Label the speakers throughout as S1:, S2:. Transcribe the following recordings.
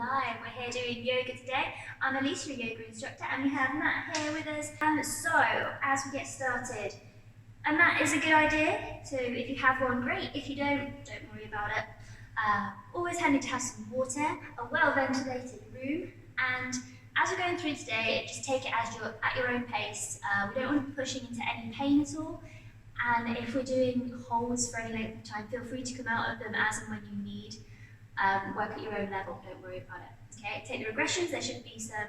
S1: live. We're here doing yoga today. I'm Alicia, your yoga instructor, and we have Matt here with us. So, as we get started, a mat is a good idea. So, if you have one, great. If you don't worry about it. Always handy to have some water, a well-ventilated room, and as we're going through today, just take it as you're at your own pace. We don't want to be pushing into any pain at all. And if we're doing holds for any length of time, feel free to come out of them as and when you need. Work at your own level, don't worry about it. Okay, take the regressions, there should be some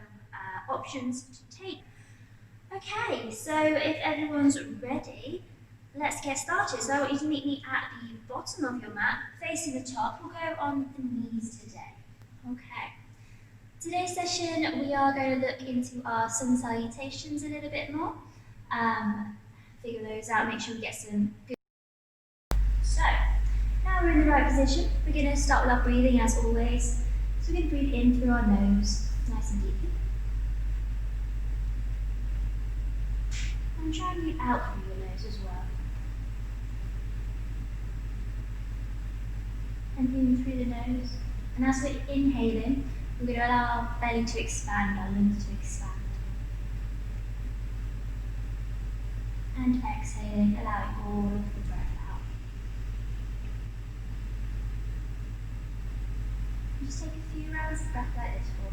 S1: options to take. Okay, so if everyone's ready, let's get started. So I want you to meet me at the bottom of your mat, facing the top. We'll go on the knees today. Okay. Today's session, we are going to look into our sun salutations a little bit more. Figure those out, make sure we get some good. So, now we're in the right position. We're going to start with our breathing as always. So we're going to breathe in through our nose, nice and deeply. And try and breathe out through your nose as well. And in through the nose. And as we're inhaling, we're going to allow our belly to expand, our lungs to expand. And exhaling, allowing all of the breath out. Just take a few rounds of breath like this for me.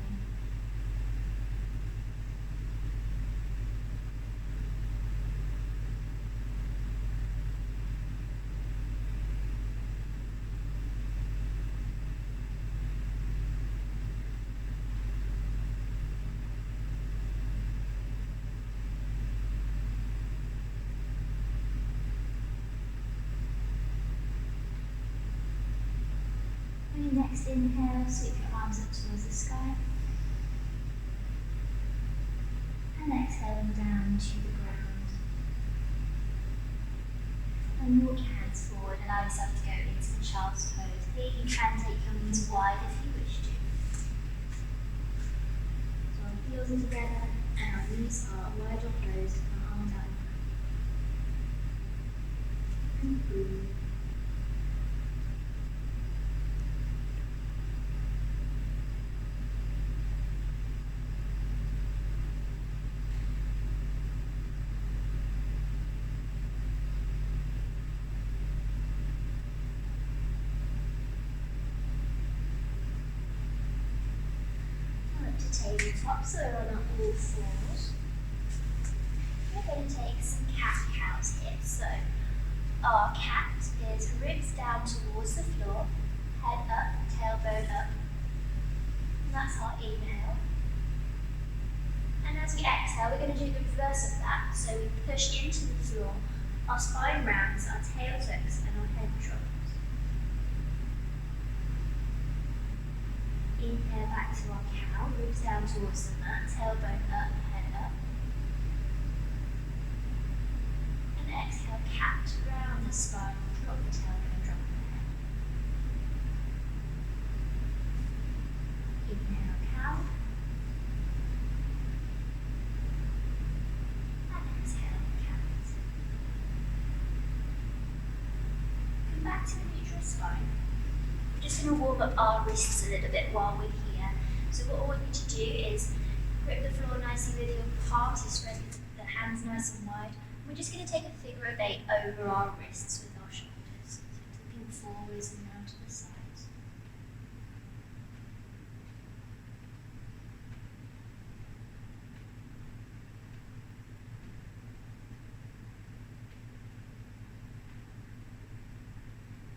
S1: On your next inhale, sweep your arms up towards the sky. And exhaling down to the ground. And walk your hands forward, allow yourself to go into the child's pose. Here you can take your knees wide if you wish to. So our heels are together and our knees are wide or closed and our arms out. And breathe. Tabletop, so we're on all fours. We're going to take some cat-cows here. So our cat is ribs down towards the floor, head up, tailbone up. And that's our inhale. And as we exhale, we're going to do the reverse of that. So we push into the floor, our spine rounds, our tail tucks, and our head drops. Inhale back to our cow, ribs down towards the mat, tailbone up, head up. And exhale, cat, round the spine, drop the tailbone, drop the head. Inhale, cow. And exhale, cat. Come back to the neutral spine. We're just going to warm up our wrists a little bit while we're here. So what I want you to do is grip the floor nicely with your palms, so spread the hands nice and wide. We're just going to take a figure of 8 over our wrists with our shoulders. So tipping forwards and round to the sides.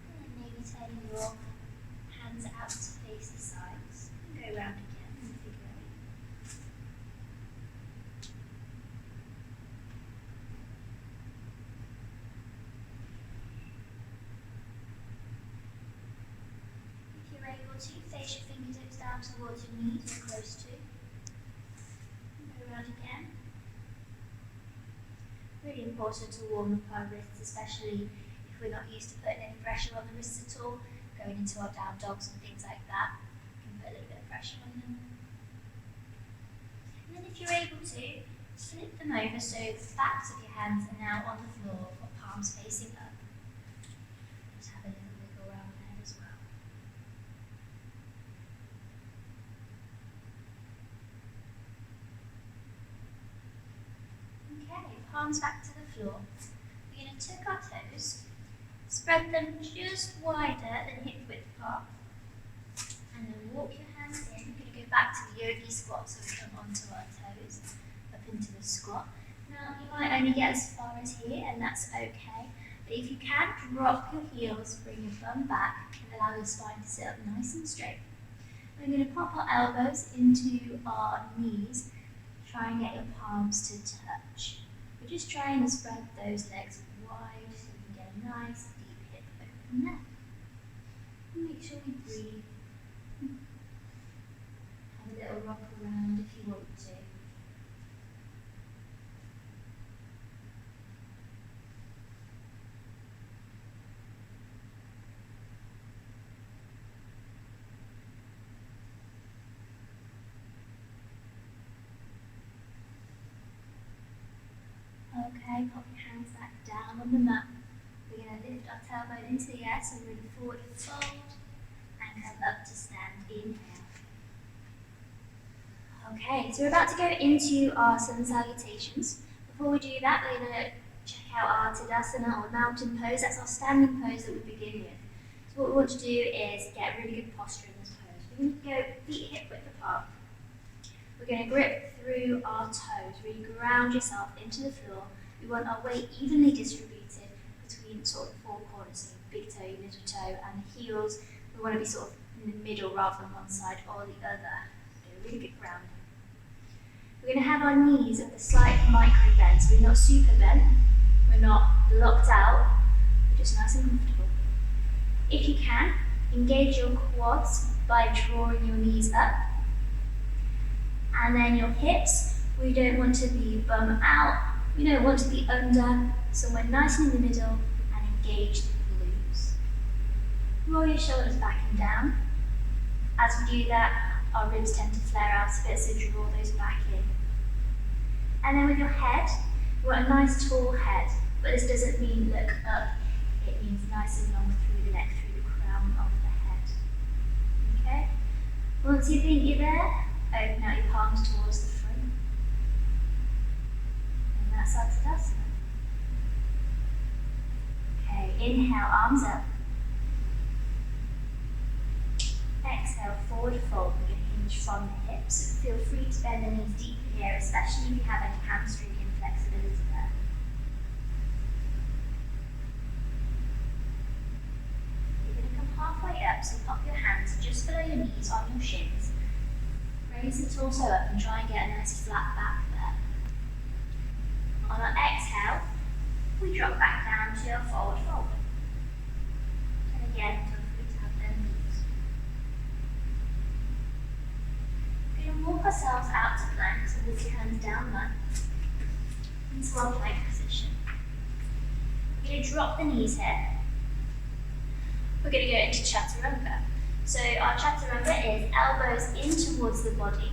S1: And then maybe turning your hands out to face the sides and go round again in figure 8. If you're able to, face your fingertips down towards your knees or close to. And go round again. Really important to warm up our wrists, especially if we're not used to putting any pressure on the wrists at all. Going into our down dogs and things like that, you can put a little bit of pressure on them. And then if you're able to, flip them over so the backs of your hands are now on the floor, or palms facing up. Just have a little wiggle around there as well. Okay, palms back to the floor. We're going to tuck our toes, spread them just wider than hip width apart, and then walk your hands in. We're going to go back to the yogi squat so we come onto our toes, up into the squat. Now, you might only get as far as here, and that's okay. But if you can, drop your heels, bring your bum back, and allow your spine to sit up nice and straight. We're going to pop our elbows into our knees. Try and get your palms to touch. We're just trying to spread those legs wide so you can get a nice deep hip open there. And make sure we breathe. Have a little rock around if you want to. Okay, pop your hands back down on the mat. We're going to lift our tailbone into the air, so we're going to forward fold and come up to stand. Inhale. Okay, so we're about to go into our sun salutations. Before we do that, we're going to check out our Tadasana or mountain pose. That's our standing pose that we begin with. So what we want to do is get really good posture in this pose. We're going to go feet hip width apart. We're going to grip through our toes, really ground yourself into the floor. We want our weight evenly distributed between sort of the four corners, so big toe, little toe, and the heels. We want to be sort of in the middle rather than one side or the other. So really good grounding. We're going to have our knees at the slight micro bend, so we're not super bent, we're not locked out, we're just nice and comfortable. If you can, engage your quads by drawing your knees up. And then your hips, we don't want to be bum out, we don't want to be under, so we're nice in the middle and engage the glutes. Roll your shoulders back and down. As we do that, our ribs tend to flare out a bit, so draw those back in. And then with your head, you want a nice tall head, but this doesn't mean look up, it means nice and long through the neck, through the crown of the head. Okay? Once you think you're there, open out your palms towards the front. And that's our Tadasana. Okay, inhale, arms up. Exhale, forward fold. We're going to hinge from the hips. Feel free to bend the knees deeply here, especially if you have any hamstring inflexibility there. You're going to come halfway up, so pop your hands just below your knees on your shins. Raise the torso up and try and get a nice flat back there. On our exhale, we drop back down to our forward fold. And again, feel free to have them knees. We're going to walk ourselves out to plank, so lift your hands down mat into our plank position. We're going to drop the knees here. We're going to go into chaturanga. So our chaturanga is elbows in towards the body,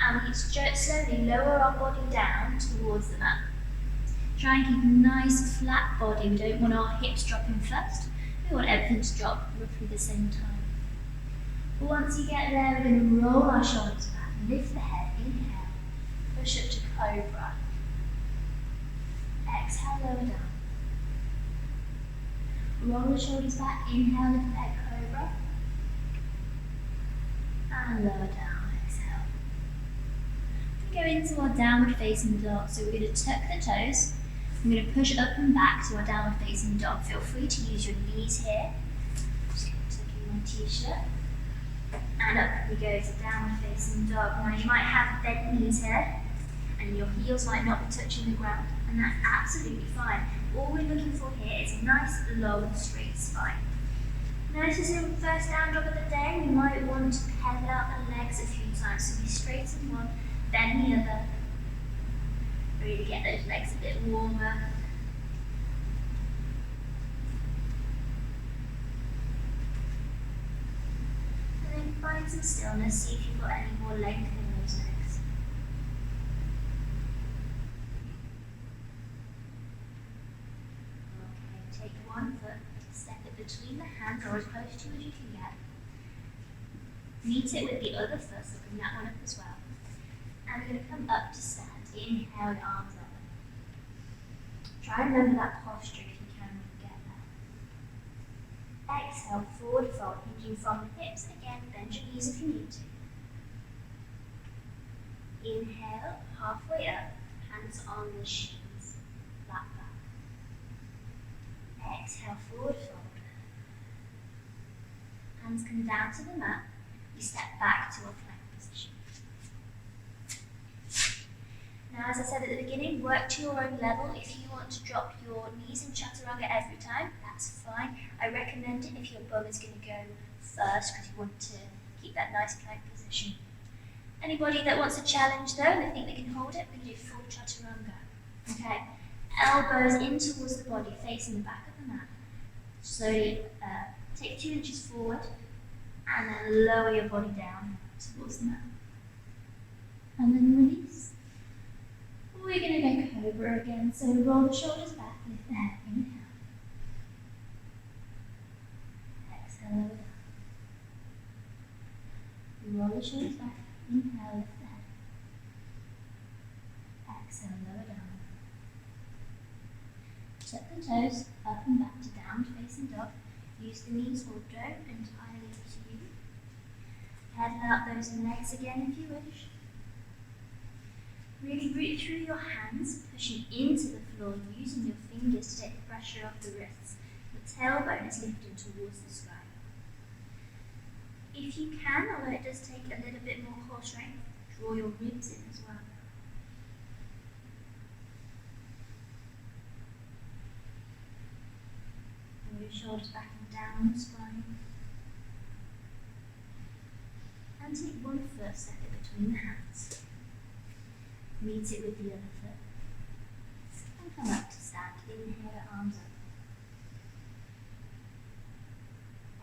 S1: and we slowly lower our body down towards the mat. Try and keep a nice flat body. We don't want our hips dropping first. We want everything to drop roughly the same time. But once you get there, we're going to roll our shoulders back, lift the head, inhale, push up to cobra. Exhale, lower down. Roll the shoulders back, inhale, lift the head, cobra. And lower down, exhale. We go into our downward facing dog, so we're going to tuck the toes. I'm going to push up and back to our downward facing dog. Feel free to use your knees here. Just going to tuck in my t-shirt. And up we go to downward facing dog. Now you might have bent knees here, and your heels might not be touching the ground, and that's absolutely fine. All we're looking for here is a nice, long, straight spine. Now this is your first down dog of the day. We might want to pedal out the legs a few times, so we straighten one, bend the other. Really get those legs a bit warmer. And then find some stillness, see if you've got any more length in those legs. Okay, take one foot, step it between the hands or as close to as you can get. Meet it with the other foot, so bring that one up as well. And we're going to come up to stand. Inhale, arms up. Try and remember that posture if you can when you get there. Exhale, forward fold, hinging from the hips. Again, bend your knees if you need to. Inhale, halfway up, hands on the shins, flat back. Exhale, forward fold. Hands come down to the mat. You step back to a plank position. Now, as I said at the beginning, work to your own level. If you want to drop your knees in chaturanga every time, that's fine. I recommend it if your bum is going to go first because you want to keep that nice plank position. Anybody that wants a challenge though, and they think they can hold it, we can do full chaturanga. Okay, elbows in towards the body, facing the back of the mat. Slowly take 2 inches forward, and then lower your body down towards the mat. And then release. We're going to go cobra again, so roll the shoulders back, lift the head, inhale. Exhale, lower down. Roll the shoulders back, inhale, lift the head. Exhale, lower down. Tuck the toes up and back to downward facing dog. Use the knees or don't, entirely up to you. Pedal out those legs again if you wish. Really root through your hands, pushing into the floor, using your fingers to take the pressure off the wrists. The tailbone is lifted towards the sky. If you can, although it does take a little bit more core strength, draw your ribs in as well. Roll your shoulders back and down the spine. And take one foot, step it between the hands. Meet it with the other foot. And come up to stand. Inhale, arms up.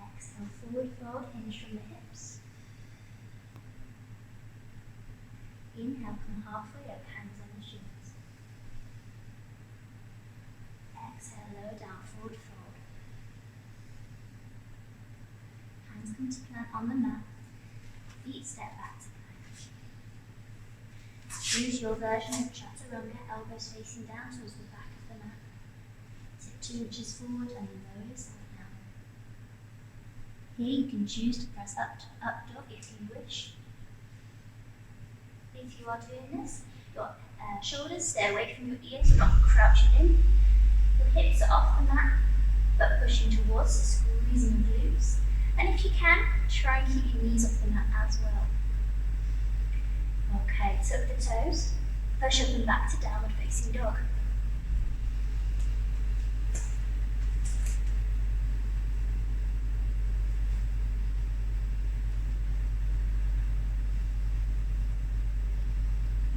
S1: Exhale, forward fold, hinge from the hips. Inhale, come halfway up, hands on the shins. Exhale, lower down, forward fold. Hands come to plant on the mat. Feet step back to plank. Choose your version of chaturanga, elbows facing down towards the back of the mat. Take 2 inches forward and lower yourself down. Here you can choose to press up dog if you wish. If you are doing this, your shoulders stay away from your ears, you're not crouching in. Your hips are off the mat, but pushing towards, so squeezing your glutes. And if you can, try and keep your knees off the mat as well. Okay, tuck the toes, push up and back to downward facing dog.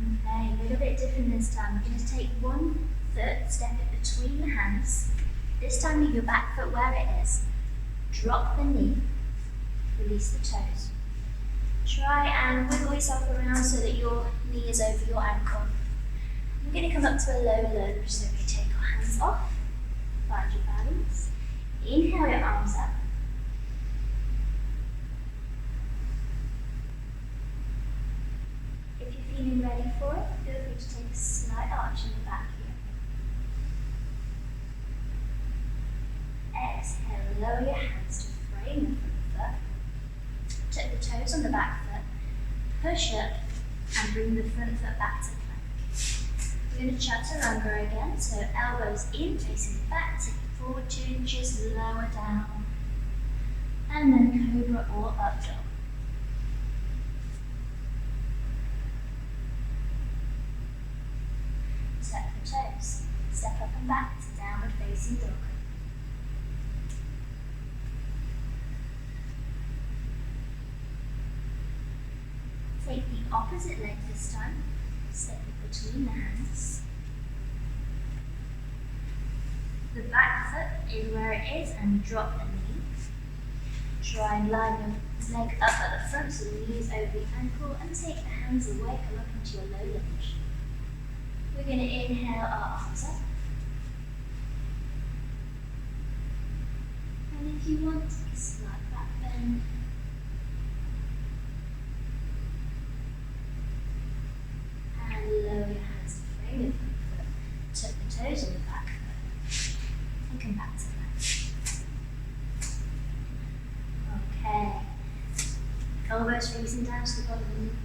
S1: Okay, a little bit different this time. We're going to take one foot, step it between the hands. This time leave your back foot where it is. Drop the knee, release the toes. Try and wiggle yourself around so that your knee is over your ankle. We're going to come up to a low lunge, so we take our hands off, find your balance. Inhale your arms up. If you're feeling ready for it, feel free to take a slight arch in the back here. Exhale, lower your hands to frame the front foot. Tuck the toes on the back foot, push up and bring the front foot back to plank. We're going to chaturanga again, so elbows in, facing the back, take it forward 2 inches, lower down, and then cobra or up dog. Tuck the toes, step up and back to downward facing dog. Take the opposite leg this time, step it between the hands. The back foot is where it is and drop the knee. Try and line your leg up at the front so the knee is over the ankle and take the hands away, come up into your low lunge. We're going to inhale our arms up. And if you want, take a slight back bend. And lower your hands to frame your front foot. Tuck the toes on the back foot.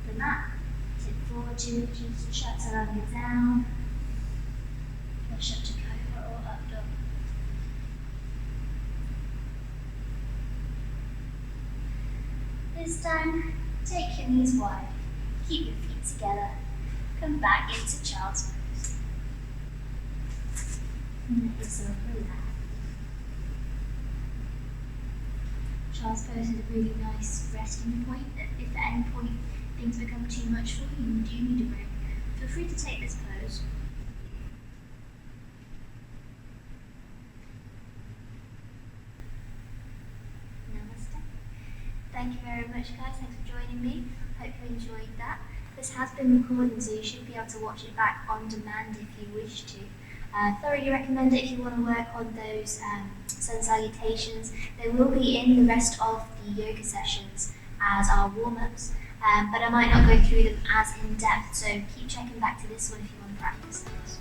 S1: the mat. Tip forward 2 inches, shut to longer down. Push up to cobra or up dog. This time, take your knees wide. Keep your feet together. Come back into child's pose. And let yourself relax. Child's pose is a really nice resting point. If at any point things become too much for you and you do need a break, feel free to take this pose. Namaste. Thank you very much, guys. Thanks for joining me. Hope you enjoyed that. This has been recorded, so you should be able to watch it back on demand if you wish to. Thoroughly recommend it if you want to work on those sun salutations. They will be in the rest of the yoga sessions as our warm-ups, but I might not go through them as in depth, so keep checking back to this one if you want to practice those.